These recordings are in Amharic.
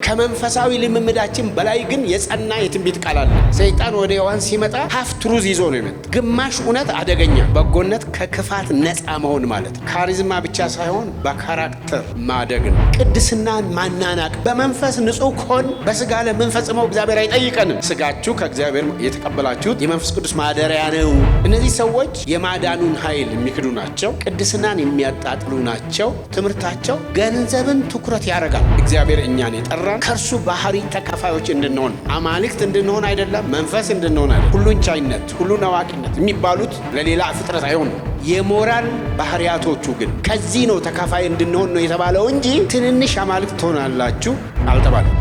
ከመንፈሳዊ ልምምዳችን በላይ ግን የጸና የትንቢት ቃል አለ። ሰይጣን ወደ ሔዋን ሲመጣ ሀፍ ትሩዝ ይዞ ነው የመጣው። ግማሽ እውነት አደገኛ፣ በጎነት ከክፋት ነፃ መሆን ማለት ነው። ካሪዝማ ብቻ ሳይሆን በካራክተር ማደግ ነው። ቅድስናን ማናናቅ። በመንፈስ ንጹህ ከሆን በስጋ ለምንፈጽመው እግዚአብሔር አይጠይቀንም። ስጋችሁ ከእግዚአብሔር የተቀበላችሁት የመንፈስ ቅዱስ ማደሪያ ነው። እነዚህ ሰዎች የማዳኑን ኃይል የሚክዱ ናቸው። ቅድስናን የሚያጣጥሉ ናቸው። ትምህርታቸው ገንዘብን ትኩረት ያደርጋል። እግዚአብሔር እኛን የጠራን ከእርሱ ባህሪ ተካፋዮች እንድንሆን፣ አማልክት እንድንሆን አይደለም፣ መንፈስ እንድንሆን አይደለም። ሁሉን ቻይነት፣ ሁሉን አዋቂነት የሚባሉት ለሌላ ፍጥረት አይሆንም። የሞራል ባህሪያቶቹ ግን ከዚህ ነው ተካፋይ እንድንሆን ነው የተባለው እንጂ ትንንሽ አማልክት ትሆናላችሁ አልተባለም።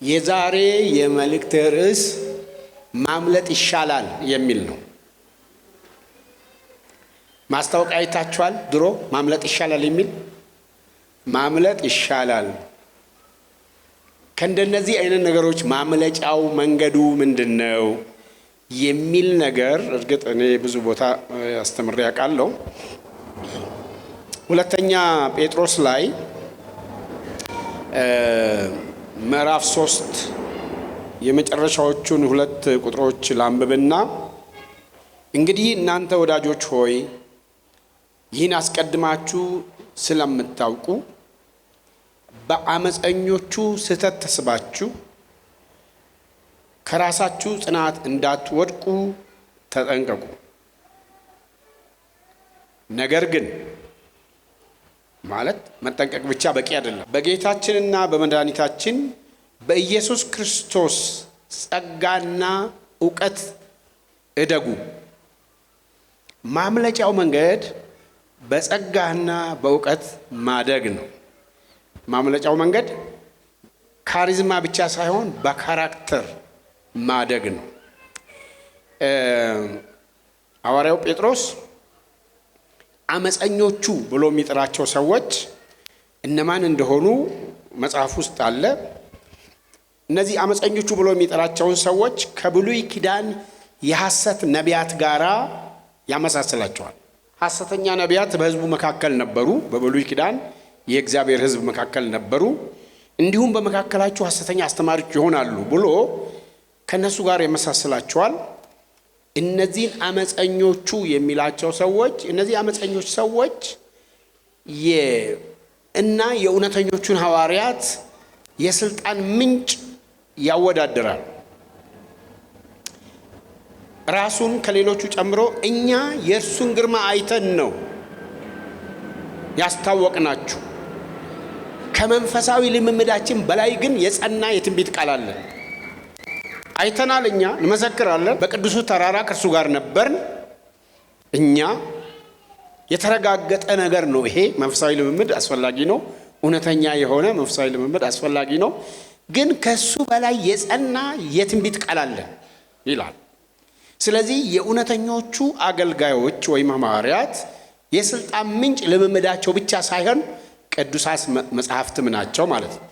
የዛሬ የመልእክት ርዕስ ማምለጥ ይሻላል የሚል ነው። ማስታወቂያ አይታችኋል? ድሮ ማምለጥ ይሻላል የሚል ማምለጥ ይሻላል። ከእንደነዚህ አይነት ነገሮች ማምለጫው መንገዱ ምንድነው የሚል ነገር እርግጥ እኔ ብዙ ቦታ አስተምሬ አውቃለሁ። ሁለተኛ ጴጥሮስ ላይ ምዕራፍ 3 የመጨረሻዎቹን 2 ቁጥሮች ላንብብና እንግዲህ እናንተ ወዳጆች ሆይ ይህን አስቀድማችሁ ስለምታውቁ በአመፀኞቹ ስህተት ተስባችሁ ከራሳችሁ ጽናት እንዳትወድቁ ተጠንቀቁ። ነገር ግን ማለት መጠንቀቅ ብቻ በቂ አይደለም። በጌታችንና በመድኃኒታችን በኢየሱስ ክርስቶስ ጸጋና እውቀት እደጉ። ማምለጫው መንገድ በጸጋና በእውቀት ማደግ ነው። ማምለጫው መንገድ ካሪዝማ ብቻ ሳይሆን በካራክተር ማደግ ነው። ሐዋርያው ጴጥሮስ አመፀኞቹ ብሎ የሚጠራቸው ሰዎች እነማን እንደሆኑ መጽሐፍ ውስጥ አለ። እነዚህ አመፀኞቹ ብሎ የሚጠራቸውን ሰዎች ከብሉይ ኪዳን የሐሰት ነቢያት ጋራ ያመሳስላቸዋል። ሐሰተኛ ነቢያት በሕዝቡ መካከል ነበሩ። በብሉይ ኪዳን የእግዚአብሔር ሕዝብ መካከል ነበሩ። እንዲሁም በመካከላቸው ሐሰተኛ አስተማሪዎች ይሆናሉ ብሎ ከነሱ ጋር ያመሳስላቸዋል። እነዚህን አመፀኞቹ የሚላቸው ሰዎች እነዚህ አመፀኞች ሰዎች እና የእውነተኞቹን ሐዋርያት የስልጣን ምንጭ ያወዳድራል። ራሱን ከሌሎቹ ጨምሮ እኛ የእርሱን ግርማ አይተን ነው ያስታወቅናችሁ፣ ከመንፈሳዊ ልምምዳችን በላይ ግን የጸና የትንቢት ቃል አለ። አይተናል፣ እኛ እንመሰክራለን። በቅዱሱ ተራራ ከእርሱ ጋር ነበርን። እኛ የተረጋገጠ ነገር ነው። ይሄ መንፈሳዊ ልምምድ አስፈላጊ ነው። እውነተኛ የሆነ መንፈሳዊ ልምምድ አስፈላጊ ነው። ግን ከሱ በላይ የጸና የትንቢት ቃል አለ ይላል። ስለዚህ የእውነተኞቹ አገልጋዮች ወይም ሐዋርያት የስልጣን ምንጭ ልምምዳቸው ብቻ ሳይሆን ቅዱሳት መጽሐፍትም ናቸው ማለት ነው።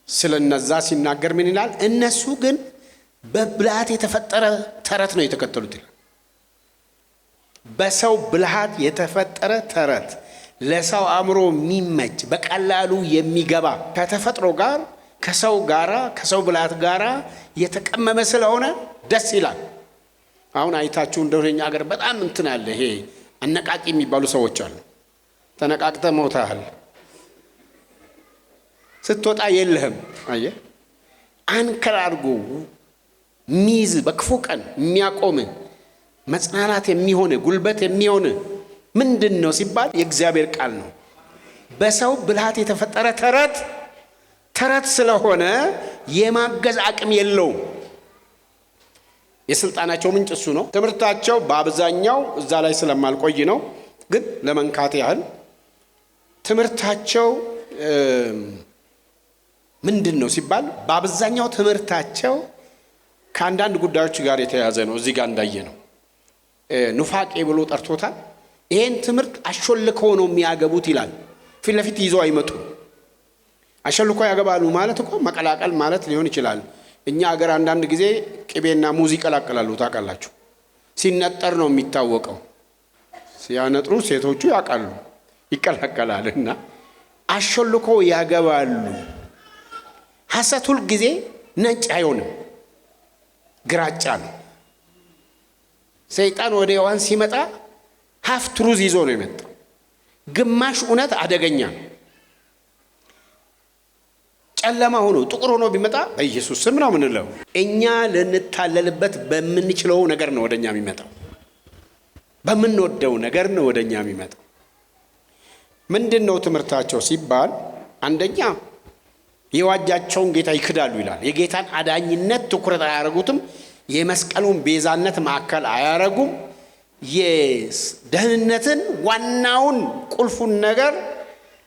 ስለነዛ ሲናገር ምን ይላል? እነሱ ግን በብልሃት የተፈጠረ ተረት ነው የተከተሉት ይላል። በሰው ብልሃት የተፈጠረ ተረት፣ ለሰው አእምሮ የሚመች በቀላሉ የሚገባ ከተፈጥሮ ጋር ከሰው ጋራ ከሰው ብልሃት ጋራ የተቀመመ ስለሆነ ደስ ይላል። አሁን አይታችሁ እንደሆነ እኛ ሀገር በጣም እንትን አለ። ይሄ አነቃቂ የሚባሉ ሰዎች አሉ። ተነቃቅተ ሞታል፣ ስትወጣ የለህም። አየህ፣ አንከር አድርጎ ሚይዝ በክፉ ቀን የሚያቆም መጽናናት የሚሆን ጉልበት የሚሆን ምንድን ነው ሲባል የእግዚአብሔር ቃል ነው። በሰው ብልሃት የተፈጠረ ተረት ስለሆነ የማገዝ አቅም የለውም። የስልጣናቸው ምንጭ እሱ ነው። ትምህርታቸው በአብዛኛው እዛ ላይ ስለማልቆይ ነው፣ ግን ለመንካት ያህል ትምህርታቸው ምንድን ነው ሲባል በአብዛኛው ትምህርታቸው ከአንዳንድ ጉዳዮች ጋር የተያያዘ ነው። እዚህ ጋር እንዳየ ነው ኑፋቄ ብሎ ጠርቶታል። ይሄን ትምህርት አሾልከው ነው የሚያገቡት ይላል። ፊት ለፊት ይዘው አይመጡ። አሾልከው ያገባሉ ማለት እኮ መቀላቀል ማለት ሊሆን ይችላል። እኛ ሀገር አንዳንድ ጊዜ ቅቤና ሙዝ ይቀላቀላሉ ታውቃላችሁ። ሲነጠር ነው የሚታወቀው። ሲያነጥሩ ሴቶቹ ያውቃሉ ይቀላቀላልና አሾልከው ያገባሉ። ሐሰት ሁል ጊዜ ነጭ አይሆንም፣ ግራጫ ነው። ሰይጣን ወደ ሔዋን ሲመጣ ሀፍ ትሩዝ ይዞ ነው የመጣው። ግማሽ እውነት አደገኛ ነው። ጨለማ ሆኖ ጥቁር ሆኖ ቢመጣ በኢየሱስ ስም ነው ምንለው። እኛ ልንታለልበት በምንችለው ነገር ነው ወደኛ የሚመጣው። በምንወደው ነገር ነው ወደኛ የሚመጣው። ምንድነው ትምህርታቸው ሲባል አንደኛ የዋጃቸውን ጌታ ይክዳሉ ይላል። የጌታን አዳኝነት ትኩረት አያረጉትም። የመስቀሉን ቤዛነት ማዕከል አያረጉም። የደህንነትን ዋናውን ቁልፉን ነገር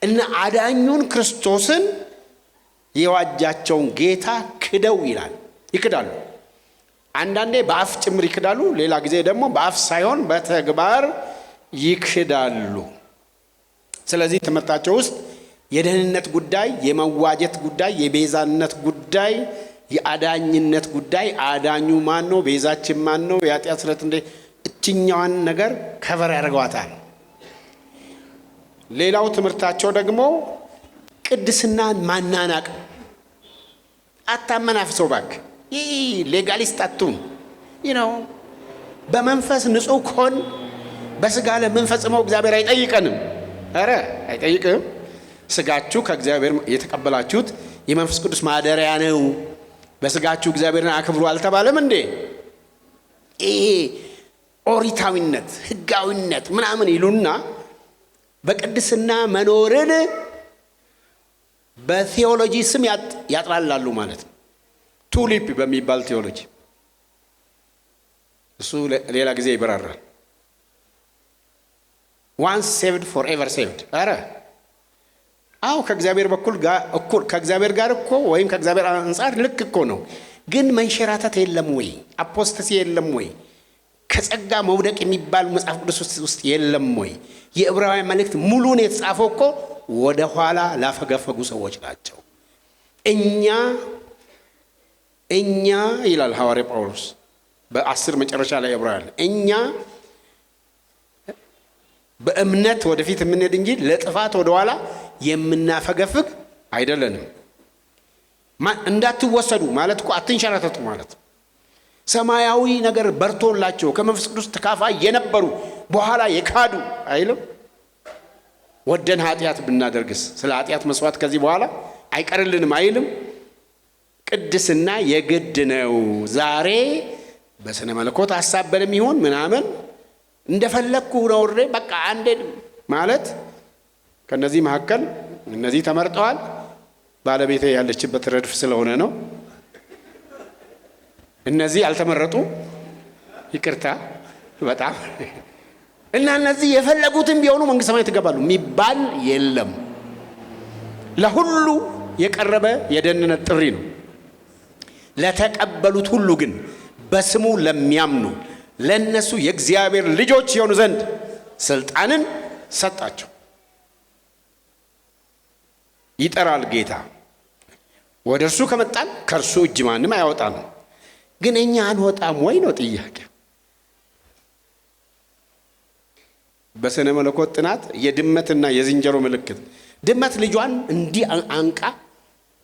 እና አዳኙን ክርስቶስን የዋጃቸውን ጌታ ክደው ይላል ይክዳሉ። አንዳንዴ በአፍ ጭምር ይክዳሉ፣ ሌላ ጊዜ ደግሞ በአፍ ሳይሆን በተግባር ይክዳሉ። ስለዚህ ትምህርታቸው ውስጥ የደህንነት ጉዳይ፣ የመዋጀት ጉዳይ፣ የቤዛነት ጉዳይ፣ የአዳኝነት ጉዳይ፣ አዳኙ ማን ነው፣ ቤዛችን ማን ነው፣ የኃጢአት ስርየት እንደ እችኛዋን ነገር ከቨር ያደርገዋታል። ሌላው ትምህርታቸው ደግሞ ቅድስናን ማናናቅ። አታመናፍሰው ባክ። ይህ ሌጋሊስት አቱን በመንፈስ ንጹህ ኮን በስጋ ለምንፈጽመው እግዚአብሔር አይጠይቀንም። ኧረ አይጠይቅም። ስጋችሁ ከእግዚአብሔር የተቀበላችሁት የመንፈስ ቅዱስ ማደሪያ ነው። በስጋችሁ እግዚአብሔርን አክብሩ አልተባለም እንዴ? ይሄ ኦሪታዊነት፣ ህጋዊነት ምናምን ይሉና በቅድስና መኖርን በቴዎሎጂ ስም ያጥላላሉ ማለት ነው። ቱሊፕ በሚባል ቴዎሎጂ እሱ ሌላ ጊዜ ይበራራል። ዋንስ ሴቭድ ፎር ኤቨር ሴቭድ። ኧረ አዎ ከእግዚአብሔር በኩል እኩል ከእግዚአብሔር ጋር እኮ ወይም ከእግዚአብሔር አንጻር ልክ እኮ ነው። ግን መንሸራተት የለም ወይ? አፖስተሲ የለም ወይ? ከጸጋ መውደቅ የሚባል መጽሐፍ ቅዱስ ውስጥ የለም ወይ? የዕብራውያን መልእክት ሙሉን የተጻፈው እኮ ወደ ኋላ ላፈገፈጉ ሰዎች ናቸው። እኛ ይላል ሐዋርያ ጳውሎስ በ10 መጨረሻ ላይ ዕብራውያን እኛ በእምነት ወደፊት የምንሄድ እንጂ ለጥፋት ወደ ኋላ የምናፈገፍግ አይደለንም። እንዳትወሰዱ ማለት እኮ አትንሸራተቱ ማለት ነው። ሰማያዊ ነገር በርቶላቸው ከመንፈስ ቅዱስ ተካፋይ የነበሩ በኋላ የካዱ አይልም። ወደን ኃጢአት ብናደርግስ ስለ ኃጢአት መስዋዕት ከዚህ በኋላ አይቀርልንም አይልም። ቅድስና የግድ ነው። ዛሬ በስነ መለኮት ሐሳብ በለም ይሁን ምናምን እንደፈለኩ ነው በቃ አንዴ ማለት ከነዚህ መካከል እነዚህ ተመርጠዋል። ባለቤቴ ያለችበት ረድፍ ስለሆነ ነው። እነዚህ ያልተመረጡ ይቅርታ በጣም እና እነዚህ የፈለጉትን ቢሆኑ መንግስተ ሰማያት ይገባሉ የሚባል የለም። ለሁሉ የቀረበ የደህንነት ጥሪ ነው። ለተቀበሉት ሁሉ ግን በስሙ ለሚያምኑ ለነሱ የእግዚአብሔር ልጆች የሆኑ ዘንድ ስልጣንን ሰጣቸው። ይጠራል ጌታ። ወደ እርሱ ከመጣን ከእርሱ እጅ ማንም አያወጣም። ግን እኛ አንወጣም ወይ ነው ጥያቄ። በስነ መለኮት ጥናት የድመትና የዝንጀሮ ምልክት፣ ድመት ልጇን እንዲህ አንቃ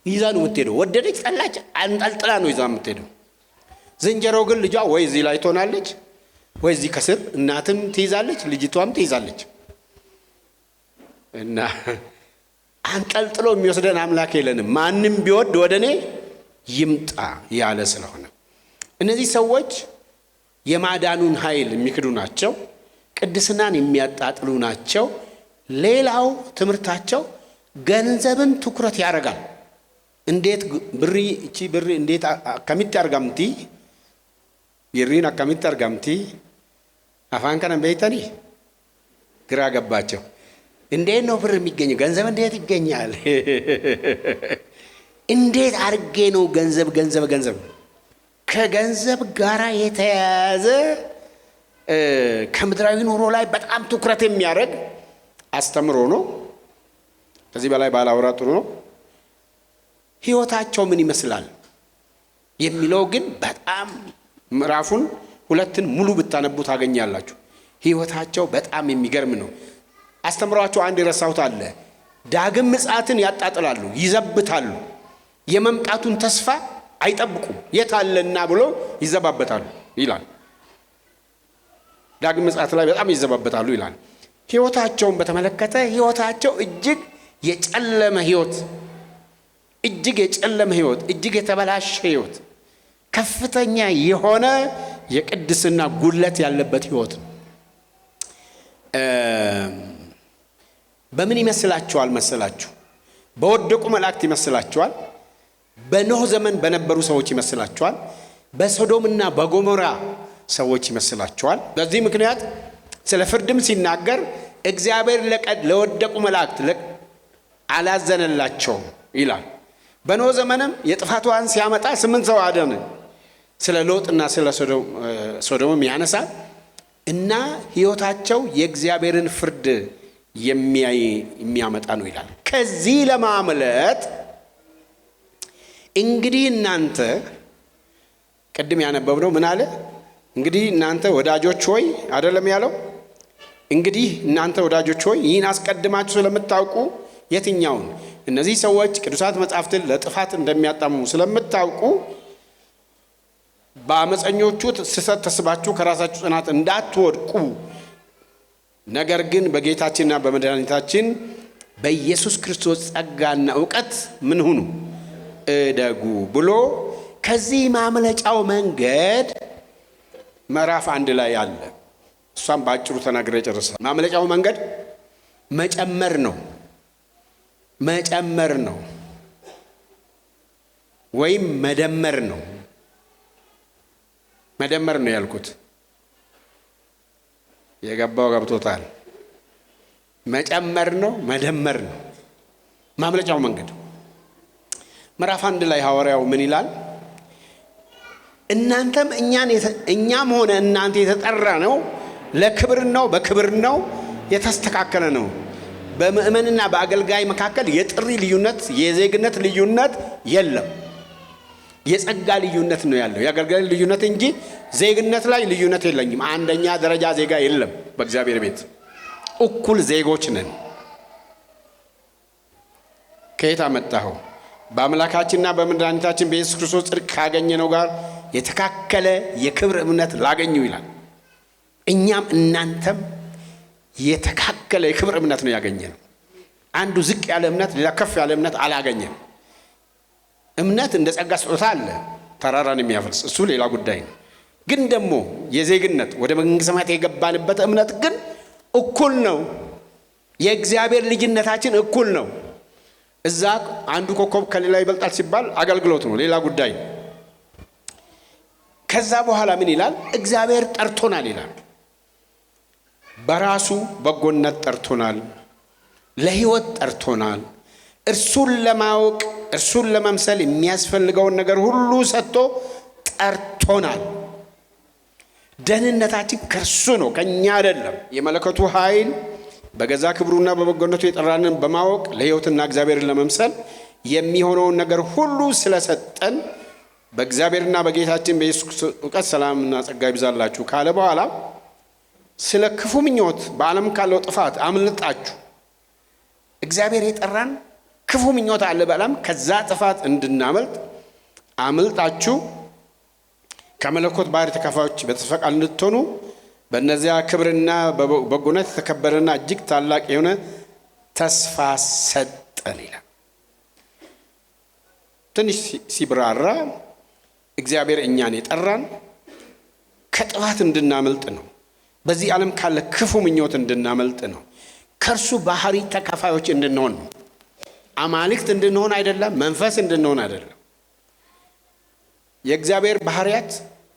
ይዛ ነው የምትሄደው። ወደደች ጠላች አንጠልጥላ ነው ይዛ የምትሄደው። ዝንጀሮ ግን ልጇ ወይ እዚህ ላይ ትሆናለች ወይ እዚህ ከስር እናትም ትይዛለች ልጅቷም ትይዛለች። እና አንጠልጥሎ የሚወስደን አምላክ የለንም። ማንም ቢወድ ወደ እኔ ይምጣ ያለ ስለሆነ እነዚህ ሰዎች የማዳኑን ኃይል የሚክዱ ናቸው። ቅድስናን የሚያጣጥሉ ናቸው። ሌላው ትምህርታቸው ገንዘብን ትኩረት ያደርጋል። እንዴት ብሪ እቺ ብሪ እንዴት ከሚት ያርጋምቲ ይሪን አካሚት አርጋምቲ አፋን ከነን በይተኒ ግራ ገባቸው። እንዴት ነው ብር የሚገኘው? ገንዘብ እንዴት ይገኛል? እንዴት አርጌ ነው ገንዘብ ከገንዘብ ጋራ የተያያዘ ከምድራዊ ኑሮ ላይ በጣም ትኩረት የሚያደርግ አስተምሮ ነው። ከዚህ በላይ ባላወራ ጥሩ ነው። ህይወታቸው ምን ይመስላል የሚለው ግን በጣም ምዕራፉን 2 ሙሉ ብታነቡ ታገኛላችሁ። ህይወታቸው በጣም የሚገርም ነው። አስተምሯቸው አንድ የረሳሁት አለ። ዳግም ምጽአትን ያጣጥላሉ፣ ይዘብታሉ። የመምጣቱን ተስፋ አይጠብቁም። የታለና ብሎ ይዘባበታሉ ይላል። ዳግም ምጽአት ላይ በጣም ይዘባበታሉ ይላል። ህይወታቸውን በተመለከተ ህይወታቸው እጅግ የጨለመ ህይወት፣ እጅግ የተበላሸ ህይወት፣ ከፍተኛ የሆነ የቅድስና ጉድለት ያለበት ህይወት ነው። በምን ይመስላችኋል መሰላችሁ? በወደቁ መላእክት ይመስላችኋል? በኖህ ዘመን በነበሩ ሰዎች ይመስላችኋል? በሶዶምና በጎሞራ ሰዎች ይመስላችኋል? በዚህ ምክንያት ስለ ፍርድም ሲናገር እግዚአብሔር ለወደቁ መላእክት አላዘነላቸውም ይላል። በኖህ ዘመንም የጥፋት ውሃን ሲያመጣ 8 ሰው አዳነ። ስለ ሎጥና ስለ ሶዶምም ያነሳል እና ህይወታቸው የእግዚአብሔርን ፍርድ የሚያመጣ ነው ይላል። ከዚህ ለማምለጥ እንግዲህ እናንተ ቅድም ያነበብነው ምን አለ? እንግዲህ እናንተ ወዳጆች ሆይ አይደለም ያለው? እንግዲህ እናንተ ወዳጆች ሆይ ይህን አስቀድማችሁ ስለምታውቁ የትኛውን እነዚህ ሰዎች ቅዱሳት መጻሕፍትን ለጥፋት እንደሚያጣምሙ ስለምታውቁ በአመፀኞቹ ስህተት ተስባችሁ ከራሳችሁ ጽናት እንዳትወድቁ ነገር ግን በጌታችንና በመድኃኒታችን በኢየሱስ ክርስቶስ ጸጋና ዕውቀት ምን ሁኑ እደጉ ብሎ ከዚህ ማምለጫው መንገድ ምዕራፍ 1 ላይ አለ። እሷም ባጭሩ ተናግሬ ጨርሳለሁ። ማምለጫው መንገድ መጨመር ነው ወይም መደመር ነው ያልኩት። የገባው ገብቶታል። መጨመር ነው መደመር ነው ማምለጫው መንገድ። ምዕራፍ 1 ላይ ሐዋርያው ምን ይላል? እኛም ሆነ እናንተ የተጠራ ነው ለክብር ነው፣ በክብር ነው፣ የተስተካከለ ነው። በምእመንና በአገልጋይ መካከል የጥሪ ልዩነት፣ የዜግነት ልዩነት የለም። የጸጋ ልዩነት ነው ያለው፣ የአገልጋይ ልዩነት እንጂ ዜግነት ላይ ልዩነት የለኝም። አንደኛ ደረጃ ዜጋ የለም። በእግዚአብሔር ቤት እኩል ዜጎች ነን። ከየት አመጣኸው? በአምላካችንና በመድኃኒታችን በኢየሱስ ክርስቶስ ጽድቅ ካገኘነው ጋር የተካከለ የክብር እምነት ላገኙ ይላል። እኛም እናንተም የተካከለ የክብር እምነት ነው ያገኘነው። አንዱ ዝቅ ያለ እምነት፣ ሌላ ከፍ ያለ እምነት አላገኘንም። እምነት እንደ ጸጋ ስጦታ አለ፣ ተራራን የሚያፈልስ እሱ ሌላ ጉዳይ ነው። ግን ደግሞ የዜግነት ወደ መንግሥተ ሰማያት የገባንበት እምነት ግን እኩል ነው። የእግዚአብሔር ልጅነታችን እኩል ነው። እዛ አንዱ ኮከብ ከሌላ ይበልጣል ሲባል አገልግሎት ነው፣ ሌላ ጉዳይ ነው። ከዛ በኋላ ምን ይላል? እግዚአብሔር ጠርቶናል ይላል። በራሱ በጎነት ጠርቶናል፣ ለሕይወት ጠርቶናል። እርሱን ለማወቅ እርሱን ለመምሰል የሚያስፈልገውን ነገር ሁሉ ሰጥቶ ጠርቶናል። ደህንነታችን ከእርሱ ነው፣ ከእኛ አይደለም። የመለኮቱ ኃይል በገዛ ክብሩና በበጎነቱ የጠራንን በማወቅ ለሕይወትና እግዚአብሔርን ለመምሰል የሚሆነውን ነገር ሁሉ ስለሰጠን በእግዚአብሔርና በጌታችን በኢየሱስ ዕውቀት ሰላምና ጸጋ ይብዛላችሁ ካለ በኋላ ስለ ክፉ ምኞት በዓለም ካለው ጥፋት አምልጣችሁ፣ እግዚአብሔር የጠራን ክፉ ምኞት አለ በዓለም፣ ከዛ ጥፋት እንድናመልጥ አምልጣችሁ ከመለኮት ባህሪ ተካፋዮች በተስፋ ቃል እንድትሆኑ በእነዚያ ክብርና በጎነት የተከበረና እጅግ ታላቅ የሆነ ተስፋ ሰጠን ይላል። ትንሽ ሲብራራ እግዚአብሔር እኛን የጠራን ከጥፋት እንድናመልጥ ነው። በዚህ ዓለም ካለ ክፉ ምኞት እንድናመልጥ ነው። ከእርሱ ባህሪ ተካፋዮች እንድንሆን ነው። አማልክት እንድንሆን አይደለም፣ መንፈስ እንድንሆን አይደለም። የእግዚአብሔር ባህሪያት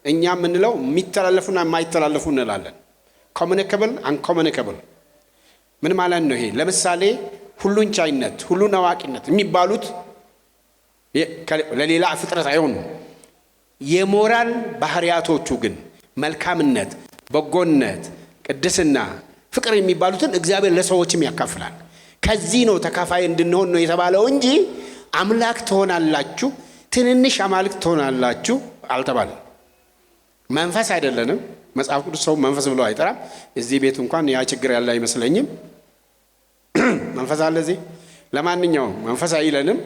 እኛ የምንለው የሚተላለፉና የማይተላለፉ እንላለን። ኮሙኒኬብል አንኮሙኒኬብል ምን ማለት ነው? ይሄ ለምሳሌ ሁሉን ቻይነት፣ ሁሉን አዋቂነት የሚባሉት ለሌላ ፍጥረት አይሆኑም። የሞራል ባህሪያቶቹ ግን መልካምነት፣ በጎነት፣ ቅድስና፣ ፍቅር የሚባሉትን እግዚአብሔር ለሰዎችም ያካፍላል። ከዚህ ነው ተካፋይ እንድንሆን ነው የተባለው እንጂ አምላክ ትሆናላችሁ፣ ትንንሽ አማልክት ትሆናላችሁ አልተባለም። መንፈስ አይደለንም። መጽሐፍ ቅዱስ ሰው መንፈስ ብሎ አይጠራም። እዚህ ቤት እንኳን ያ ችግር ያለ አይመስለኝም። መንፈስ አለ እዚህ። ለማንኛውም መንፈስ አይለንም።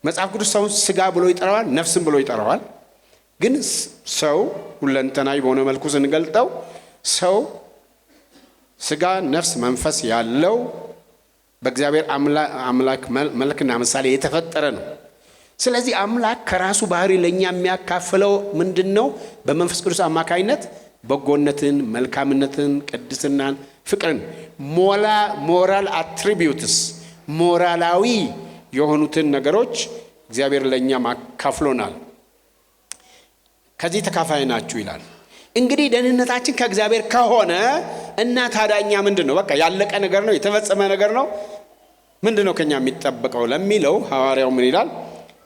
መጽሐፍ ቅዱስ ሰውን ስጋ ብሎ ይጠራዋል፣ ነፍስም ብሎ ይጠራዋል። ግን ሰው ሁለንተናዊ በሆነ መልኩ ስንገልጠው ሰው ስጋ፣ ነፍስ፣ መንፈስ ያለው በእግዚአብሔር አምላክ መልክና ምሳሌ የተፈጠረ ነው። ስለዚህ አምላክ ከራሱ ባህሪ ለኛ የሚያካፍለው ምንድነው? በመንፈስ ቅዱስ አማካይነት በጎነትን፣ መልካምነትን፣ ቅድስናን፣ ፍቅርን፣ ሞራል አትሪቢዩትስ ሞራላዊ የሆኑትን ነገሮች እግዚአብሔር ለኛ ማካፍሎናል። ከዚህ ተካፋይ ናችሁ ይላል። እንግዲህ ደህንነታችን ከእግዚአብሔር ከሆነ እና ታዳኛ ምንድነው? በቃ ያለቀ ነገር ነው፣ የተፈጸመ ነገር ነው። ምንድነው ከኛ የሚጠበቀው ለሚለው ሐዋርያው ምን ይላል?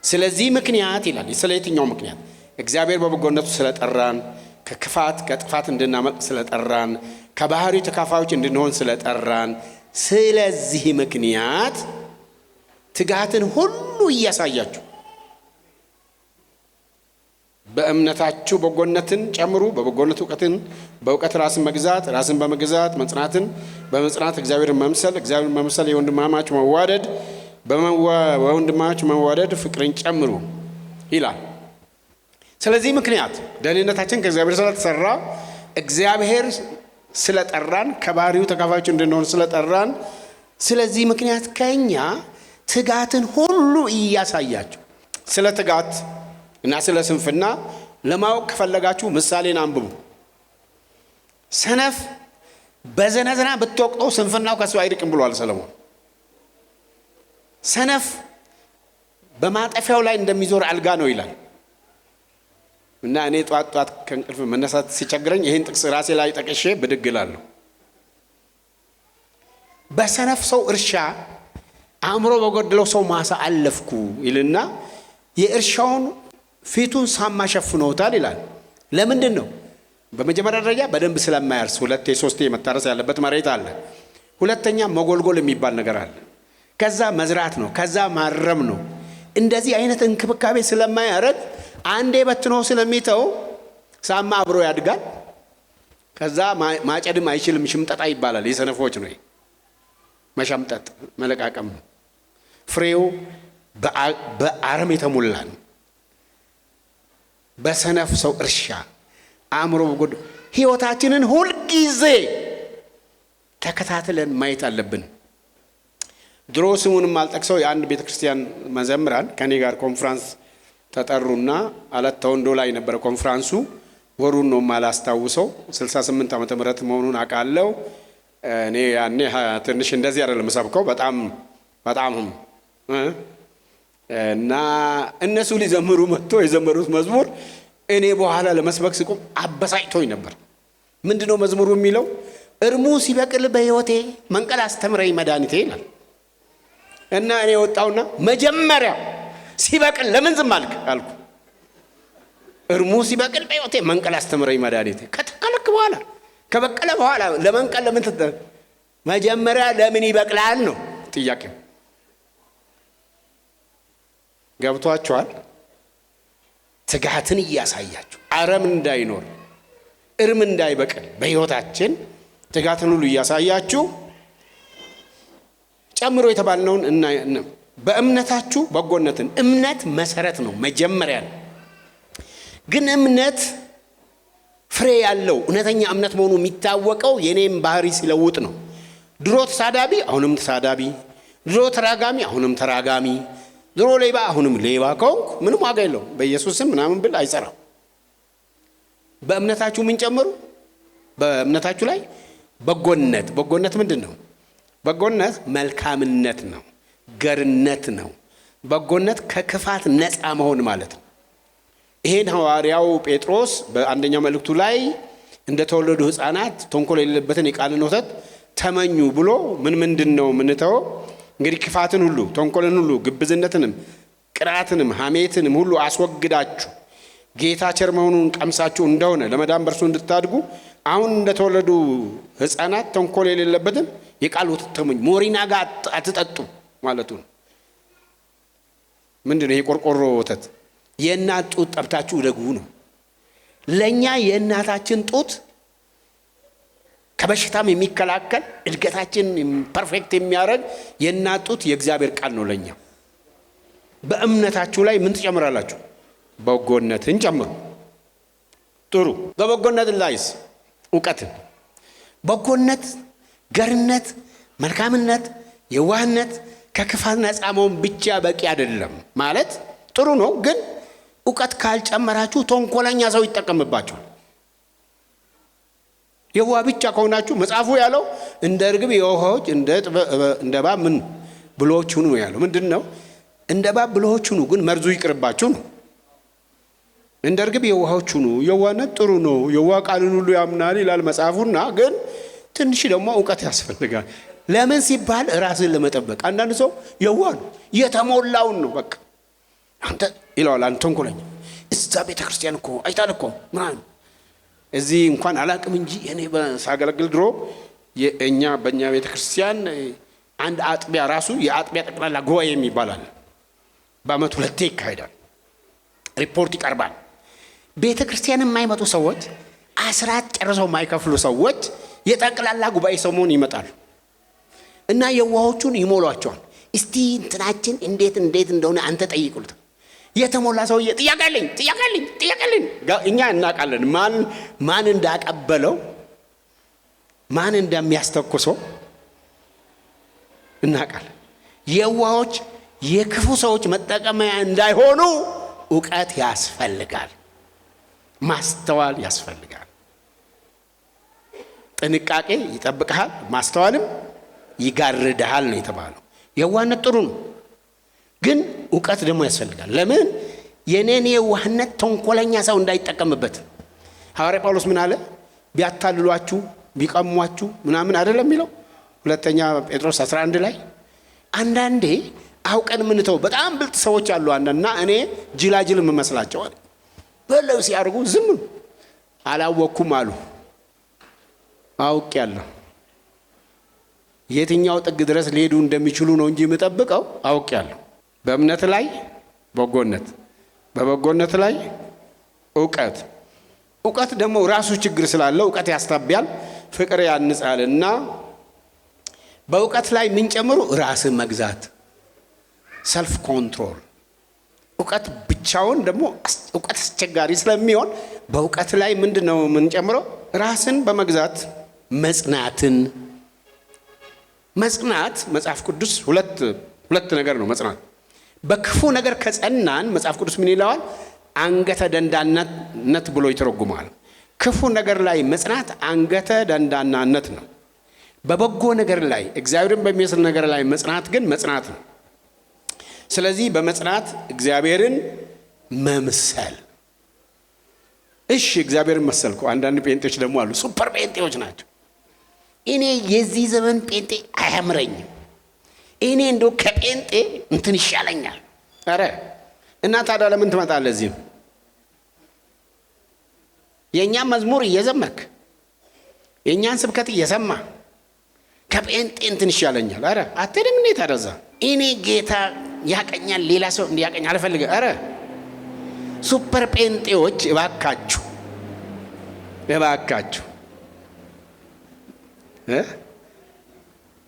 ስለዚህ ምክንያት ይላል። ስለ የትኛው ምክንያት? እግዚአብሔር በበጎነቱ ስለጠራን፣ ከክፋት ከጥፋት እንድናመልጥ ስለጠራን፣ ከባህሪው ተካፋዮች እንድንሆን ስለጠራን፣ ስለዚህ ምክንያት ትጋትን ሁሉ እያሳያችሁ በእምነታችሁ በጎነትን ጨምሩ፣ በበጎነት እውቀትን፣ በእውቀት ራስን መግዛት፣ ራስን በመግዛት መጽናትን፣ በመጽናት እግዚአብሔርን መምሰል፣ እግዚአብሔርን መምሰል የወንድማማች መዋደድ፣ በወንድማማች መዋደድ ፍቅርን ጨምሩ ይላል። ስለዚህ ምክንያት ደህንነታችን ከእግዚአብሔር ስለተሰራ፣ እግዚአብሔር ስለጠራን፣ ከባህሪው ተካፋዮች እንድንሆን ስለጠራን፣ ስለዚህ ምክንያት ከኛ ትጋትን ሁሉ እያሳያችሁ። ስለ ትጋት እና ስለ ስንፍና ለማወቅ ከፈለጋችሁ ምሳሌን አንብቡ። ሰነፍ በዘነዘና ብትወቅጠው ስንፍናው ከሱ አይርቅም ብሏል ሰለሞን። ሰነፍ በማጠፊያው ላይ እንደሚዞር አልጋ ነው ይላል። እና እኔ ጧት ጧት ከእንቅልፍ መነሳት ሲቸግረኝ ይህን ጥቅስ ራሴ ላይ ጠቅሼ ብድግ እላለሁ። በሰነፍ ሰው እርሻ አእምሮ በጎደለው ሰው ማሳ አለፍኩ ይልና የእርሻውን ፊቱን ሳማ ሸፍኖታል ይላል። ለምንድን ነው? በመጀመሪያ ደረጃ በደንብ ስለማያርስ፣ ሁለቴ ሶስቴ መታረስ ያለበት መሬት አለ። ሁለተኛ መጎልጎል የሚባል ነገር አለ። ከዛ መዝራት ነው፣ ከዛ ማረም ነው። እንደዚህ አይነት እንክብካቤ ስለማያረግ አንዴ በትኖ ስለሚተው ሳማ አብሮ ያድጋል። ከዛ ማጨድም አይችልም፣ ሽምጠጣ ይባላል። የሰነፎች ነው መሸምጠጥ፣ መለቃቀም። ፍሬው በአረም የተሞላ ነው። በሰነፍ ሰው እርሻ አእምሮ በጎድ ህይወታችንን ሁልጊዜ ተከታትለን ማየት አለብን። ድሮ ስሙንም አልጠቅሰው የአንድ ቤተክርስቲያን መዘምራን ከኔ ጋር ኮንፈረንስ ተጠሩና አለት ተወንዶ ላይ ነበር ኮንፈረንሱ። ወሩን ነው ማላስታውሰው 68 ዓመተ ምህረት መሆኑን አውቃለሁ። እኔ ያኔ ትንሽ እንደዚህ አይደለም ሰብከው በጣም እና እነሱ ሊዘምሩ መጥቶ የዘመሩት መዝሙር እኔ በኋላ ለመስበክ ስቆም አበሳጭቶኝ ነበር። ምንድነው መዝሙሩ የሚለው? እርሙ ሲበቅል በህይወቴ መንቀል አስተምረኝ መድኃኒቴ ይላል። እና እኔ ወጣውና መጀመሪያ ሲበቅል ለምን ዝም አልክ አልኩ። እርሙ ሲበቅል በህይወቴ መንቀል አስተምረኝ መድኃኒቴ። ከተከለክ በኋላ ከበቀለ በኋላ ለመንቀል ለምን መጀመሪያ ለምን ይበቅላል ነው ጥያቄው። ገብቷችኋል? ትጋትን እያሳያችሁ አረም እንዳይኖር እርም እንዳይበቅል በህይወታችን ትጋትን ሁሉ እያሳያችሁ ጨምሮ የተባልነውን እና በእምነታችሁ በጎነትን። እምነት መሰረት ነው፣ መጀመሪያ ነው። ግን እምነት ፍሬ ያለው እውነተኛ እምነት መሆኑ የሚታወቀው የኔም ባህሪ ሲለውጥ ነው። ድሮ ተሳዳቢ አሁንም ተሳዳቢ፣ ድሮ ተራጋሚ አሁንም ተራጋሚ፣ ድሮ ሌባ አሁንም ሌባ ከሆንኩ ምንም ዋጋ የለውም። በኢየሱስ ስም ምናምን ብል አይሰራም። በእምነታችሁ ምን ጨምሩ? በእምነታችሁ ላይ በጎነት። በጎነት ምንድን ነው? በጎነት መልካምነት ነው፣ ገርነት ነው። በጎነት ከክፋት ነፃ መሆን ማለት ነው። ይሄን ሐዋርያው ጴጥሮስ በአንደኛው መልእክቱ ላይ እንደተወለዱ ሕፃናት ተንኮል የሌለበትን የቃልን ወተት ተመኙ ብሎ ምንድነው ምንተው? እንግዲህ ክፋትን ሁሉ ተንኮልን ሁሉ ግብዝነትንም ቅራትንም ሐሜትንም ሁሉ አስወግዳችሁ ጌታ ቸር መሆኑን ቀምሳችሁ እንደሆነ ለመዳን በእርሱ እንድታድጉ አሁን እንደተወለዱ ሕፃናት ተንኮል የሌለበትን የቃል ወተት ተመኙ። ሞሪና ጋር አትጠጡ ማለቱ ነው። ምንድነው ይሄ ቆርቆሮ ወተት? የእናት ጡት ጠብታችሁ ደጉ ነው። ለኛ የእናታችን ጡት ከበሽታም የሚከላከል እድገታችን ፐርፌክት የሚያደርግ የእናት ጡት የእግዚአብሔር ቃል ነው ለኛ። በእምነታችሁ ላይ ምን ትጨምራላችሁ? በጎነትን ጨምሩ። ጥሩ። በበጎነት ላይስ ዕውቀትን። በጎነት፣ ገርነት፣ መልካምነት፣ የዋህነት ከክፋት ነፃ መሆን ብቻ በቂ አይደለም ማለት ጥሩ ነው። ግን ዕውቀት ካልጨመራችሁ ተንኮለኛ ሰው ይጠቀምባችኋል። የዋህ ብቻ ከሆናችሁ መጽሐፉ ያለው እንደ ርግብ የዋሆች እንደ እባብ ምን ብልሆች ሁኑ ያለው ምንድነው? እንደ እባብ ብልሆች ሁኑ፣ ግን መርዙ ይቅርባችሁ ነው። እንደ ርግብ የዋሆች ሁኑ። የዋህነት ጥሩ ነው። የዋህ ቃልን ሁሉ ያምናል ይላል መጽሐፉና፣ ግን ትንሽ ደግሞ ዕውቀት ያስፈልጋል። ለምን ሲባል ራስን ለመጠበቅ። አንዳንድ ሰው የዋህ ነው፣ የተሞላውን ነው በቃ አንተ ይላል። አንተ ተንኮለኛ እዛ ቤተክርስቲያን እኮ አይታል እኮ ምናምን እዚህ እንኳን አላቅም እንጂ እኔ ሳገለግል ድሮ በእኛ ቤተክርስቲያን አንድ አጥቢያ ራሱ የአጥቢያ ጠቅላላ ጉባኤ የሚባላል በአመት 2 ይካሄዳል። ሪፖርት ይቀርባል። ቤተክርስቲያን የማይመጡ ሰዎች፣ አስራት ጨርሰው የማይከፍሉ ሰዎች የጠቅላላ ጉባኤ ሰሞን ይመጣሉ እና የዋሆቹን ይሞሏቸዋል። እስቲ እንትናችን እንዴት እንደሆነ አንተ ጠይቁልት። የተሞላ ሰውዬ ጥያቄልኝ እኛ እናውቃለን ማን እንዳቀበለው ማን እንደሚያስተኩሰው እናውቃለን። የዋሆች የክፉ ሰዎች መጠቀሚያ እንዳይሆኑ ዕውቀት ያስፈልጋል፣ ማስተዋል ያስፈልጋል። ጥንቃቄ ይጠብቅሃል፣ ማስተዋልም ይጋርድሃል ነው የተባለው። የዋህነት ጥሩ ነው፣ ግን ዕውቀት ደግሞ ያስፈልጋል። ለምን? የኔን የዋህነት ተንኮለኛ ሰው እንዳይጠቀምበት። ሐዋርያ ጳውሎስ ምን አለ? ቢያታልሏችሁ ቢቀሟችሁ ምናምን አይደለም የሚለው ሁለተኛ ጴጥሮስ 11 ላይ። አንዳንዴ አውቀን ምንተው በጣም ብልጥ ሰዎች አሉ አንዳንድና እኔ ጅላጅል የምመስላቸው አለ በለው ሲያርጉ ዝም አላወኩም አሉ። አውቄያለሁ። የትኛው ጥግ ድረስ ሊሄዱ እንደሚችሉ ነው እንጂ የምጠብቀው አውቄያለሁ። በእምነት ላይ በጎነት፣ በበጎነት ላይ ዕውቀት ደግሞ ራሱ ችግር ስላለው ዕውቀት ያስታብያል፣ ፍቅር ያንጻልና በዕውቀት ላይ ምን ጨምሩ? ራስን መግዛት፣ ሰልፍ ኮንትሮል። ዕውቀት ብቻውን ደግሞ ዕውቀት አስቸጋሪ ስለሚሆን በዕውቀት ላይ ምንድነው ምን ጨምረው? ራስን በመግዛት መጽናት መጽሐፍ ቅዱስ ሁለት ነገር ነው መጽናት። በክፉ ነገር ከጸናን መጽሐፍ ቅዱስ ምን ይለዋል? አንገተ ደንዳናነት ብሎ ይተረጉማል። ክፉ ነገር ላይ መጽናት አንገተ ደንዳናነት ነው። በበጎ ነገር ላይ እግዚአብሔርን በሚመስል ነገር ላይ መጽናት ግን መጽናት ነው። ስለዚህ በመጽናት እግዚአብሔርን መምሰል። እሺ እግዚአብሔርን መሰልኩ። አንዳንድ ጴንጤዎች ደግሞ አሉ፣ ሱፐር ጴንጤዎች ናቸው። እኔ የዚህ ዘመን ጴንጤ አያምረኝም፣ እኔ እንደው ከጴንጤ እንትን ይሻለኛል። አረ እና ታዲያ ለምን ትመጣለህ እዚህ? የእኛን መዝሙር እየዘመርክ የእኛን ስብከት እየሰማ ከጴንጤ እንትን ይሻለኛል። አረ አትሄድም? እንዴት አደዛ? እኔ ጌታ ያቀኛል፣ ሌላ ሰው እንዲያቀኝ አልፈልግም። አረ ሱፐር ጴንጤዎች እባካችሁ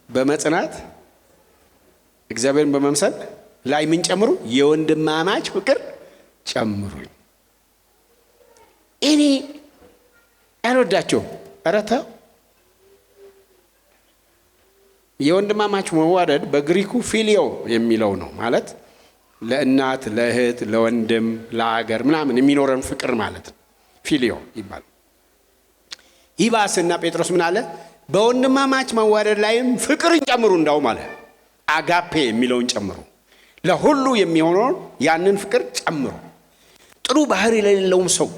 በመጽናት እግዚአብሔርን በመምሰል ላይ ምን ጨምሩ? የወንድማማች ፍቅር ጨምሩኝ። እኔ አልወዳቸውም። ኧረ ተው። የወንድማማች መዋደድ በግሪኩ ፊሊዮ የሚለው ነው። ማለት ለእናት፣ ለእህት፣ ለወንድም፣ ለአገር ምናምን የሚኖረን ፍቅር ማለት ነው። ፊሊዮ ይባላል። ይባስና ጴጥሮስ ምን አለ? በወንድማማች መዋደድ ላይም ፍቅርን ጨምሩ። እንዳው ማለት አጋፔ የሚለውን ጨምሩ። ለሁሉ የሚሆነውን ያንን ፍቅር ጨምሩ። ጥሩ ባህሪ ለሌለውም ሰው፣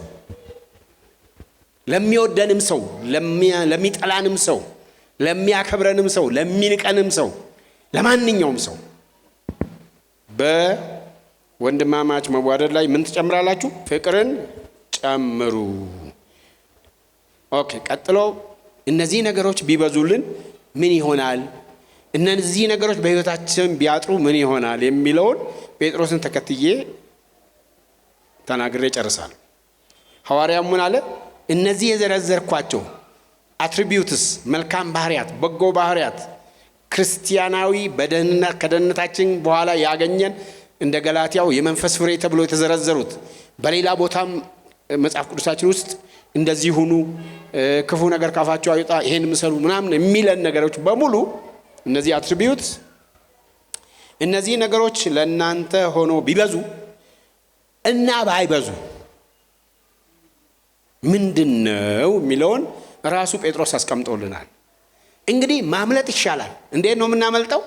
ለሚወደንም ሰው፣ ለሚጠላንም ሰው፣ ለሚያከብረንም ሰው፣ ለሚንቀንም ሰው፣ ለማንኛውም ሰው በወንድማማች መዋደድ ላይ ምን ትጨምራላችሁ? ፍቅርን ጨምሩ። ኦኬ። ቀጥሎ እነዚህ ነገሮች ቢበዙልን ምን ይሆናል? እነዚህ ነገሮች በህይወታችን ቢያጥሩ ምን ይሆናል የሚለውን ጴጥሮስን ተከትዬ ተናግሬ ጨርሳለሁ። ሐዋርያው ምን አለ? እነዚህ የዘረዘርኳቸው አትሪቢዩትስ፣ መልካም ባህሪያት፣ በጎ ባህሪያት ክርስቲያናዊ ከደህንነታችን በኋላ ያገኘን እንደ ገላትያው የመንፈስ ፍሬ ተብሎ የተዘረዘሩት፣ በሌላ ቦታም መጽሐፍ ቅዱሳችን ውስጥ እንደዚህ ሁኑ፣ ክፉ ነገር ካፋችሁ አይውጣ፣ ይሄን ምሰሉ ምናምን የሚለን ነገሮች በሙሉ እነዚህ አትሪቢዩት፣ እነዚህ ነገሮች ለእናንተ ሆኖ ቢበዙ እና ባይበዙ ምንድነው የሚለውን ራሱ ጴጥሮስ አስቀምጦልናል። እንግዲህ ማምለጥ ይሻላል። እንዴት ነው የምናመልጠው?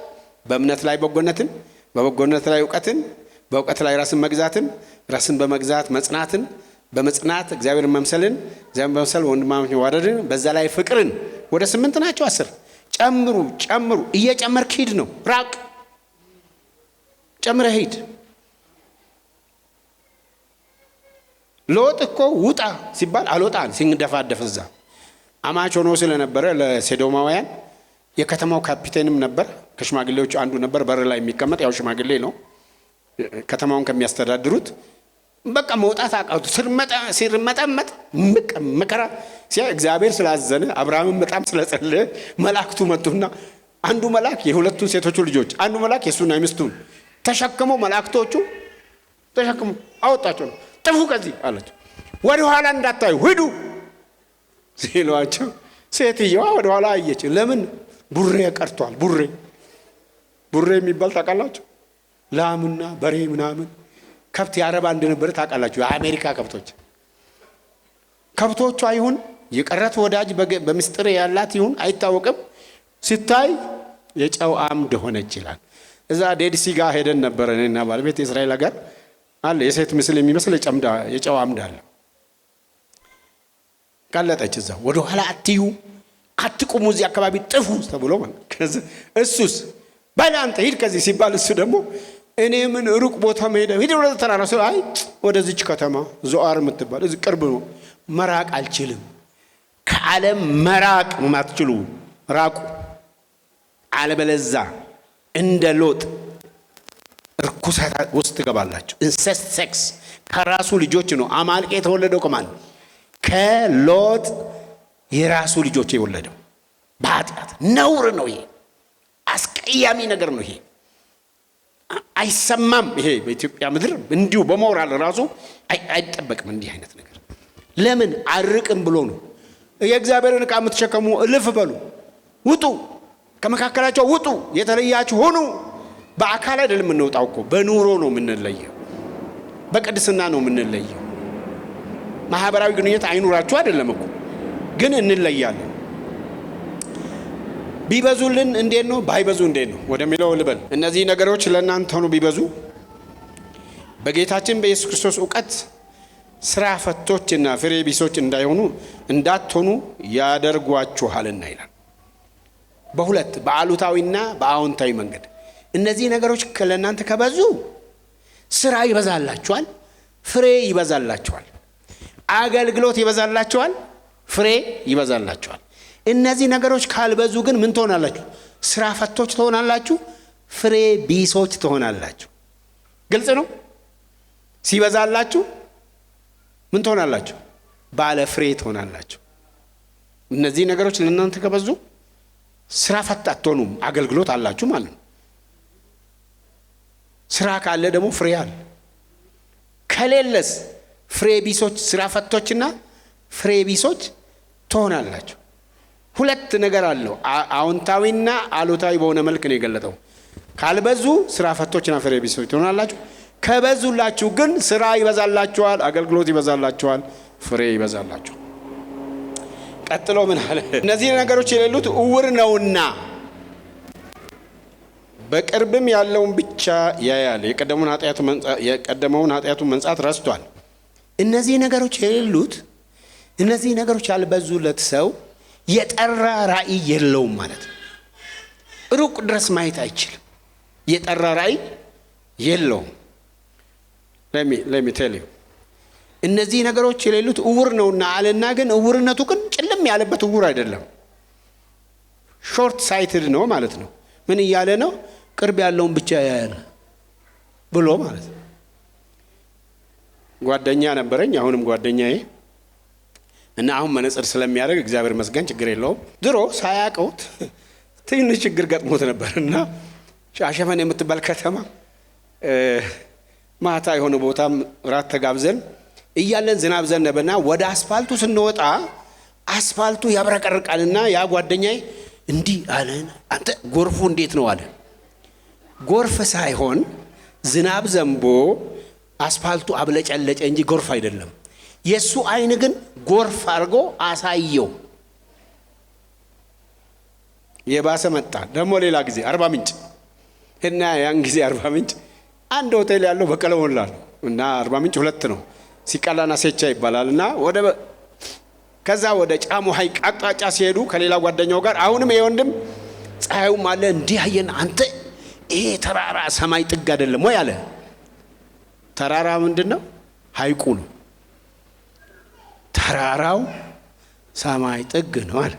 በእምነት ላይ በጎነትን፣ በበጎነት ላይ እውቀትን፣ በእውቀት ላይ ራስን መግዛትን፣ ራስን በመግዛት መጽናትን፣ በመጽናት እግዚአብሔርን መምሰልን፣ እግዚአብሔርን በመምሰል ወንድማማች መዋደድን፣ በዛ ላይ ፍቅርን። ወደ 8 ናቸው 10 ጨምሩ። እየጨመርክ ሂድ ነው። ራቅ፣ ጨምረህ ሂድ። ሎጥ እኮ ውጣ ሲባል አልወጣን ሲንደፋደፍ እዛ አማች ሆኖ ስለነበረ ለሴዶማውያን የከተማው ካፒቴንም ነበር። ከሽማግሌዎቹ አንዱ ነበር፣ በር ላይ የሚቀመጥ ያው ሽማግሌ ነው፣ ከተማውን ከሚያስተዳድሩት። በቃ መውጣት አቃቱ። ሲርመጠመጥ መከራ ሲያ እግዚአብሔር ስላዘነ አብርሃምን በጣም ስለጸለየ መላእክቱ መጡና አንዱ መልአክ የሁለቱን ሴቶቹ ልጆች፣ አንዱ መልአክ የሱና የሚስቱን ተሸክመው መላእክቶቹ ተሸክመው አወጣቸው። ጥፉ ከዚህ አላቸው። ወደ ኋላ እንዳታዩ ሂዱ ሲሏቸው ሴትየዋ ወደ ኋላ አየች። ለምን? ቡሬ ቀርቷል። ቡሬ የሚባል ታውቃላችሁ? ላምና በሬ ምናምን ከብት ያረባ እንደነበረ ታውቃላችሁ? የአሜሪካ ከብቶቿ ይሁን የቀረት ወዳጅ በምስጢር ያላት ይሁን አይታወቅም። ሲታይ የጨው አምድ ሆነች ይላል። እዛ ዴድሲ ጋር ሄደን ነበር እኔና ባለቤት የእስራኤል ሀገር አለ የሴት ምስል የሚመስል የጨው አምድ አለ። ቀለጠች። እዛ ወደ ኋላ አትዩ፣ አትቁሙ፣ እዚህ አካባቢ ጥፉ ተብሎ ማለት። እሱስ ባላንተ ሂድ ከዚህ ሲባል እሱ ደግሞ እኔ ምን ሩቅ ቦታ መሄድ ሂድ ወደ ተራራ ሰው አይ ወደዚች ከተማ ዞአር የምትባል እዚህ ቅርብ ነው፣ መራቅ አልችልም። ከዓለም መራቅ ማትችሉ ራቁ፣ አለበለዛ እንደ ሎጥ ርኩሰት ውስጥ ትገባላችሁ። ኢንሰስት ሴክስ ከራሱ ልጆች ነው። አማልቄ የተወለደው ከማን? ከሎጥ የራሱ ልጆች የወለደው በኃጢአት ነውር ነው። ይሄ አስቀያሚ ነገር ነው። ይሄ አይሰማም። ይሄ በኢትዮጵያ ምድር እንዲሁ በሞራል ራሱ አይጠበቅም እንዲህ አይነት ነገር። ለምን? አርቅም ብሎ ነው። የእግዚአብሔርን ዕቃ የምትሸከሙ እልፍ በሉ፣ ውጡ፣ ከመካከላቸው ውጡ፣ የተለያችሁ ሆኑ። በአካል አይደለም የምንወጣው እኮ በኑሮ ነው የምንለየው፣ በቅድስና ነው የምንለየው። ማህበራዊ ግንኙነት አይኑራችሁ አይደለም እኮ ግን እንለያለን። ቢበዙልን እንዴት ነው? ባይበዙ እንዴት ነው ወደሚለው ልበል። እነዚህ ነገሮች ለእናንተ ሆኖ ቢበዙ በጌታችን በኢየሱስ ክርስቶስ እውቀት ስራ ፈቶችና ፍሬ ቢሶች እንዳትሆኑ ያደርጓችኋልና ይላል። በሁለት በአሉታዊና በአዎንታዊ መንገድ እነዚህ ነገሮች ለእናንተ ከበዙ ስራ ይበዛላችኋል፣ ፍሬ ይበዛላችኋል፣ አገልግሎት ይበዛላችኋል፣ ፍሬ ይበዛላችኋል። እነዚህ ነገሮች ካልበዙ ግን ምን ትሆናላችሁ? ስራ ፈቶች ትሆናላችሁ፣ ፍሬ ቢሶች ትሆናላችሁ። ግልጽ ነው። ሲበዛላችሁ ምን ትሆናላችሁ? ባለ ፍሬ ትሆናላችሁ። እነዚህ ነገሮች ለእናንተ ከበዙ ስራ ፈት አትሆኑም፣ አገልግሎት አላችሁ ማለት ነው። ስራ ካለ ደግሞ ፍሬ አለ። ከሌለስ ፍሬ ቢሶች፣ ስራ ፈቶችና ፍሬ ቢሶች ትሆናላችሁ። ሁለት ነገር አለው። አዎንታዊና አሉታዊ በሆነ መልክ ነው የገለጠው። ካልበዙ ስራ ፈቶችና ፍሬ ቢሶች ትሆናላችሁ። ከበዙላችሁ ግን ስራ ይበዛላችኋል፣ አገልግሎት ይበዛላችኋል፣ ፍሬ ይበዛላችኋል። ቀጥሎ ምን አለ? እነዚህ ነገሮች የሌሉት እውር ነውና በቅርብም ያለውን ብቻ ያያል፣ የቀደመውን ኃጢአቱን መንጻት ረስቷል። እነዚህ ነገሮች የሌሉት እነዚህ ነገሮች ያልበዙለት ሰው የጠራ ራእይ የለውም ማለት ነው። ሩቅ ድረስ ማየት አይችልም። የጠራ ራእይ የለውም። ለሚ እነዚህ ነገሮች የሌሉት እውር ነውና አለና፣ ግን እውርነቱ ግን ጭልም ያለበት እውር አይደለም። ሾርት ሳይትድ ነው ማለት ነው። ምን እያለ ነው? ቅርብ ያለውን ብቻ ያያል ብሎ ማለት ነው። ጓደኛ ነበረኝ፣ አሁንም ጓደኛዬ እና አሁን መነጽር ስለሚያደርግ እግዚአብሔር ይመስገን ችግር የለውም። ድሮ ሳያውቀው ትንሽ ችግር ገጥሞት ነበርና ሻሸመኔ የምትባል ከተማ ማታ የሆነ ቦታም ራት ተጋብዘን እያለን ዝናብ ዘነበና ወደ አስፋልቱ ስንወጣ አስፋልቱ ያብረቀርቃልና ያ ጓደኛዬ እንዲህ አለን፣ አንተ ጎርፉ እንዴት ነው አለ። ጎርፍ ሳይሆን ዝናብ ዘንቦ አስፋልቱ አብለጨለጨ እንጂ ጎርፍ አይደለም። የሱ አይን ግን ጎርፍ አድርጎ አሳየው። የባሰ መጣ ደግሞ ሌላ ጊዜ አርባ ምንጭ እና ያን ጊዜ አርባ ምንጭ አንድ ሆቴል ያለው በቀለ ሞላ ነው እና አርባ ምንጭ ሁለት ነው፣ ሲቃላና ሴቻ ይባላል። እና ከዛ ወደ ጫሞ ሐይቅ አቅጣጫ ሲሄዱ ከሌላ ጓደኛው ጋር አሁንም የወንድም ፀሐዩም አለ እንዲህ አየን፣ አንተ ይሄ ተራራ ሰማይ ጥግ አይደለም ወይ አለ። ተራራ ምንድነው? ሐይቁ ነው። ተራራው ሰማይ ጥግ ነው አለ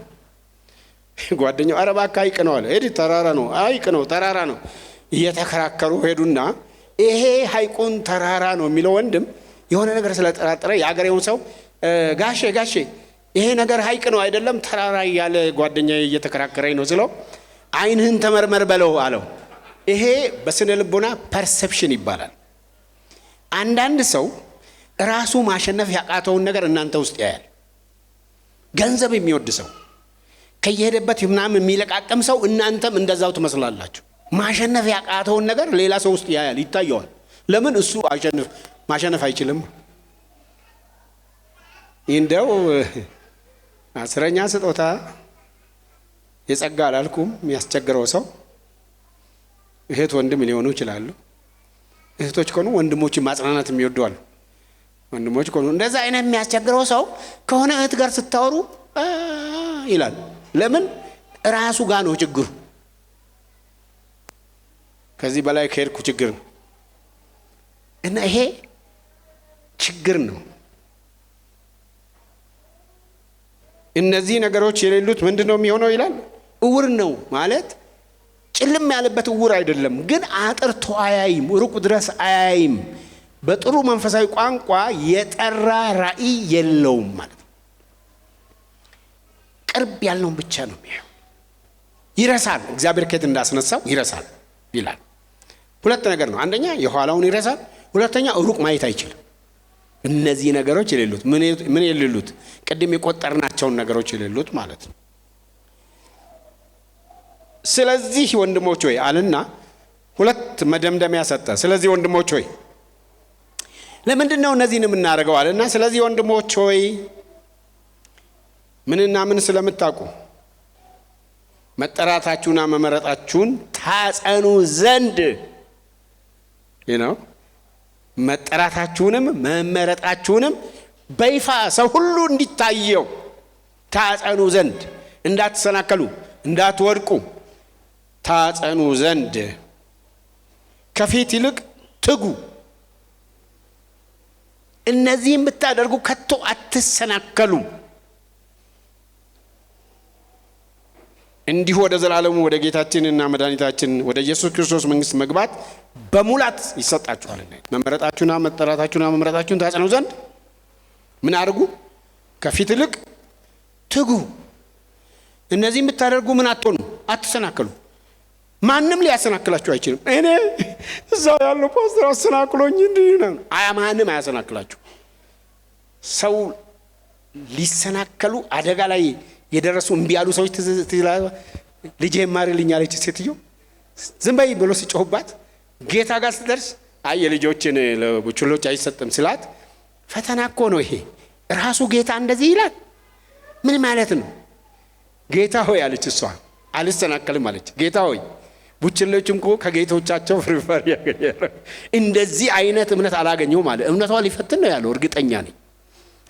ጓደኛው። ኧረ እባክህ ሐይቅ ነው አለ። ሄድ ተራራ ነው፣ ሐይቅ ነው፣ ተራራ ነው። እየተከራከሩ ሄዱና ይሄ ሐይቁን ተራራ ነው የሚለው ወንድም የሆነ ነገር ስለጠራጠረ የአገሬውን ሰው ጋሼ ይሄ ነገር ሐይቅ ነው አይደለም ተራራ እያለ ጓደኛዬ እየተከራከረኝ ነው ስለው አይንህን ተመርመር በለው አለው። ይሄ በስነ ልቦና ፐርሰፕሽን ይባላል። አንዳንድ ሰው ራሱ ማሸነፍ ያቃተውን ነገር እናንተ ውስጥ ያያል። ገንዘብ የሚወድ ሰው ከየሄደበት ምናምን የሚለቃቀም ሰው እናንተም እንደዛው ትመስላላችሁ። ማሸነፍ ያቃተውን ነገር ሌላ ሰው ውስጥ ያያል፣ ይታየዋል። ለምን? እሱ ማሸነፍ አይችልም። እንደው አስረኛ ስጦታ የጸጋ አላልኩም። የሚያስቸግረው ሰው እህት ወንድም ሊሆኑ ይችላሉ። እህቶች ከሆኑ ወንድሞችን ማጽናናት የሚወደዋል። ወንድሞች ከሆኑ እንደዛ አይነት የሚያስቸግረው ሰው ከሆነ እህት ጋር ስታወሩ ይላል። ለምን? ራሱ ጋር ነው ችግሩ። ከዚህ በላይ ከሄድኩ ችግር ነው እና ይሄ ችግር ነው። እነዚህ ነገሮች የሌሉት ምንድነው የሚሆነው ይላል? እውር ነው ማለት ጭልም ያለበት እውር አይደለም፣ ግን አጥርቶ አያይም፣ ሩቅ ድረስ አያይም። በጥሩ መንፈሳዊ ቋንቋ የጠራ ራእይ የለውም ማለት ነው። ቅርብ ያለውን ብቻ ነው የሚያየው። ይረሳል፣ እግዚአብሔር ከየት እንዳስነሳው ይረሳል ይላል። ሁለት ነገር ነው። አንደኛ የኋላውን ይረሳል፣ ሁለተኛ ሩቅ ማየት አይችልም። እነዚህ ነገሮች የሌሉት ምን የሌሉት? ቅድም የቆጠርናቸውን ነገሮች የሌሉት ማለት ነው። ስለዚህ ወንድሞች ሆይ አለና ሁለት መደምደሚያ ሰጠ። ስለዚህ ወንድሞች ሆይ ለምንድን ነው እነዚህን የምናደርገው አለና፣ ስለዚህ ወንድሞች ሆይ ምንና ምን ስለምታውቁ መጠራታችሁና መመረጣችሁን ታጸኑ ዘንድ መጠራታችሁንም መመረጣችሁንም በይፋ ሰው ሁሉ እንዲታየው ታጸኑ ዘንድ፣ እንዳትሰናከሉ እንዳትወድቁ ታጸኑ ዘንድ ከፊት ይልቅ ትጉ። እነዚህም ብታደርጉ ከቶ አትሰናከሉም። እንዲሁ ወደ ዘላለሙ ወደ ጌታችንና መድኃኒታችን ወደ ኢየሱስ ክርስቶስ መንግስት መግባት በሙላት ይሰጣችኋል። መመረጣችሁና መጠራታችሁና መመረጣችሁን ታጸኑ ዘንድ ምን አድርጉ? ከፊት ይልቅ ትጉ። እነዚህም ብታደርጉ ምን አትሆኑ? አትሰናከሉ። ማንም ሊያሰናክላችሁ አይችልም። እኔ እዛው ያለው ፓስተር አሰናክሎኝ እንዲህ ነው። ማንም አያሰናክላችሁ። ሰው ሊሰናከሉ አደጋ ላይ የደረሱ እምቢ ያሉ ሰዎች ልጄ ማርልኝ አለች ሴትዮ። ዝም በይ ብሎ ሲጮህባት ጌታ ጋር ስትደርስ አይ የልጆችን ለቡችሎች አይሰጥም ስላት፣ ፈተና እኮ ነው ይሄ። ራሱ ጌታ እንደዚህ ይላል። ምን ማለት ነው? ጌታ ሆይ አለች እሷ። አልሰናከልም አለች። ጌታ ሆይ ቡችሎችም እኮ ከጌቶቻቸው ፍርፋሪ ያገኛሉ። እንደዚህ አይነት እምነት አላገኘው ማለት እምነቷ ሊፈትን ነው ያለው እርግጠኛ ነኝ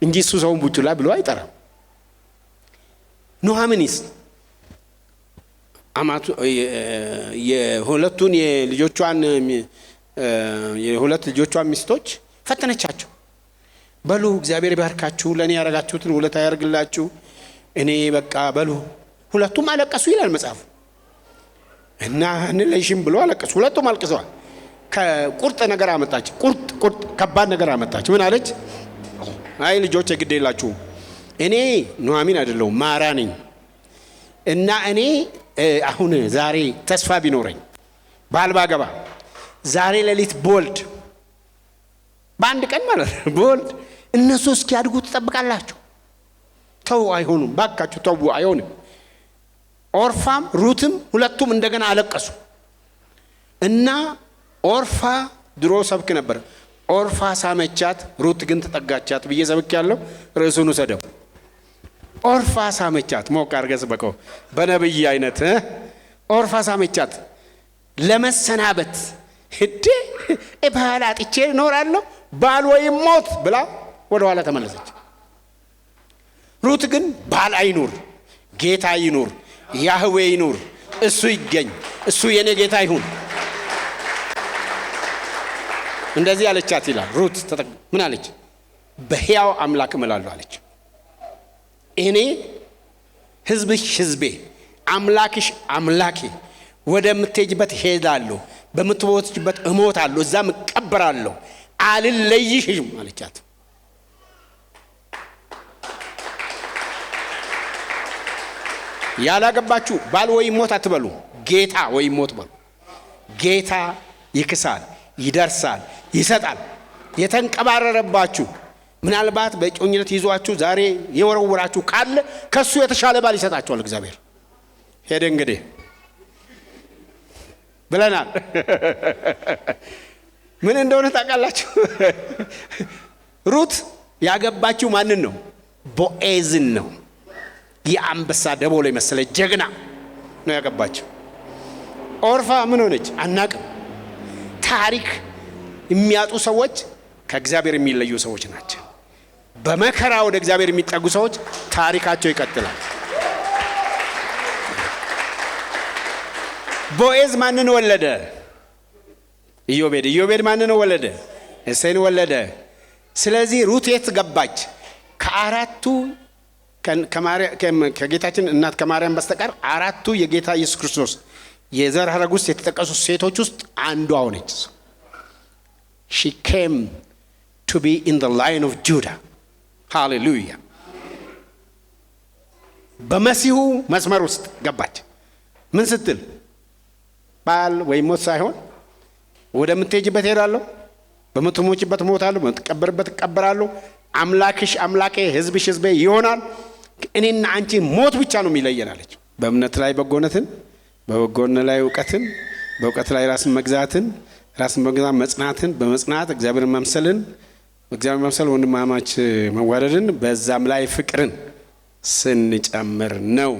እንጂ እሱ ሰውን ቡችላ ብሎ አይጠራም። ኑኃሚንስ አማቱ የሁለት ልጆቿን ሚስቶች ፈተነቻቸው። በሉ እግዚአብሔር ይባርካችሁ፣ ለኔ ያረጋችሁትን ውለታ ያርግላችሁ፣ እኔ በቃ በሉ። ሁለቱም አለቀሱ ይላል መጽሐፉ። እና እንለሽም ብሎ አለቀሱ። ሁለቱም አልቅሰዋል። ከቁርጥ ነገር አመጣች። ቁርጥ ከባድ ነገር አመጣች። ምን አለች? አይ ልጆች ግድ የላችሁ፣ እኔ ኑኃሚን አይደለሁም ማራ ነኝ። እና እኔ አሁን ዛሬ ተስፋ ቢኖረኝ ባል ባገባ ዛሬ ሌሊት ቦልድ በአንድ ቀን ማለት ነው ቦልድ እነሱ እስኪያድጉ ትጠብቃላችሁ? ተው አይሆኑም፣ ባካችሁ ተው አይሆንም። ኦርፋም ሩትም ሁለቱም እንደገና አለቀሱ። እና ኦርፋ ድሮ ሰብክ ነበር። ኦርፋ ሳመቻት፣ ሩት ግን ተጠጋቻት ብዬ ሰብክ ያለው ርዕሱን ሰደው። ኦርፋ ሳመቻት ሞቅ አድርገህ ስበከው በነብይ አይነት ኦርፋ ሳመቻት ለመሰናበት ሄደ ባል አጥቼ እኖራለሁ ባል ወይም ሞት ብላ ወደ ኋላ ተመለሰች። ሩት ግን ባል አይኑር፣ ጌታ ይኑር፣ ያህዌ ይኑር፣ እሱ ይገኝ፣ እሱ የኔ ጌታ ይሁን እንደዚህ አለቻት ይላል። ሩት ምን አለች? በሕያው አምላክ እምላለሁ አለች። እኔ ሕዝብሽ ሕዝቤ፣ አምላክሽ አምላኬ፣ ወደምትሄጂበት ሄዳለሁ፣ በምትሞትበት እሞታለሁ፣ እዛም እቀበራለሁ፣ አልለይሽም አለቻት። ያላገባችሁ ባል ወይ ሞት አትበሉ፣ ጌታ ወይ ሞት በሉ። ጌታ ይክሳል፣ ይደርሳል፣ ይሰጣል። የተንቀባረረባችሁ ምናልባት በጮኝነት ይዟችሁ ዛሬ የወረወራችሁ ካለ ከሱ የተሻለ ባል ይሰጣችኋል እግዚአብሔር። ሄደ እንግዲህ ብለናል። ምን እንደሆነ ታውቃላችሁ? ሩት ያገባችሁ ማንን ነው? ቦዔዝን ነው። የአንበሳ ደቦል የመሰለ ጀግና ነው ያገባችሁ። ኦርፋ ምን ሆነች አናቅም። ታሪክ የሚያጡ ሰዎች ከእግዚአብሔር የሚለዩ ሰዎች ናቸው። በመከራ ወደ እግዚአብሔር የሚጠጉ ሰዎች ታሪካቸው ይቀጥላል። ቦዔዝ ማንን ወለደ? ኢዮቤድ። ኢዮቤድ ማንን ወለደ? እሴይን ወለደ። ስለዚህ ሩት የት ገባች? ከአራቱ ከጌታችን እናት ከማርያም በስተቀር አራቱ የጌታ ኢየሱስ ክርስቶስ የዘር ሐረግ ውስጥ የተጠቀሱ ሴቶች ውስጥ አንዷ ሆነች። she came to be in the line of Judah. hallelujah. በመሲሁ መስመር ውስጥ ገባች። ምን ስትል? ባል ወይ ሞት ሳይሆን ወደምትሄጂበት ሄዳለሁ፣ በምትሞችበት እሞታለሁ፣ በምትቀበርበት እቀበራለሁ፣ አምላክሽ አምላኬ፣ ሕዝብሽ ሕዝቤ ይሆናል፣ እኔና አንቺ ሞት ብቻ ነው የሚለየን አለች። በእምነት ላይ በጎነትን፣ በበጎነት ላይ እውቀትን፣ በእውቀት ላይ ራስን መግዛትን፣ ራስን መግዛት መጽናትን፣ በመጽናት እግዚአብሔርን መምሰልን፣ እግዚአብሔር መምሰል ወንድማማች መዋደድን፣ በዛም ላይ ፍቅርን ስንጨምር ነው።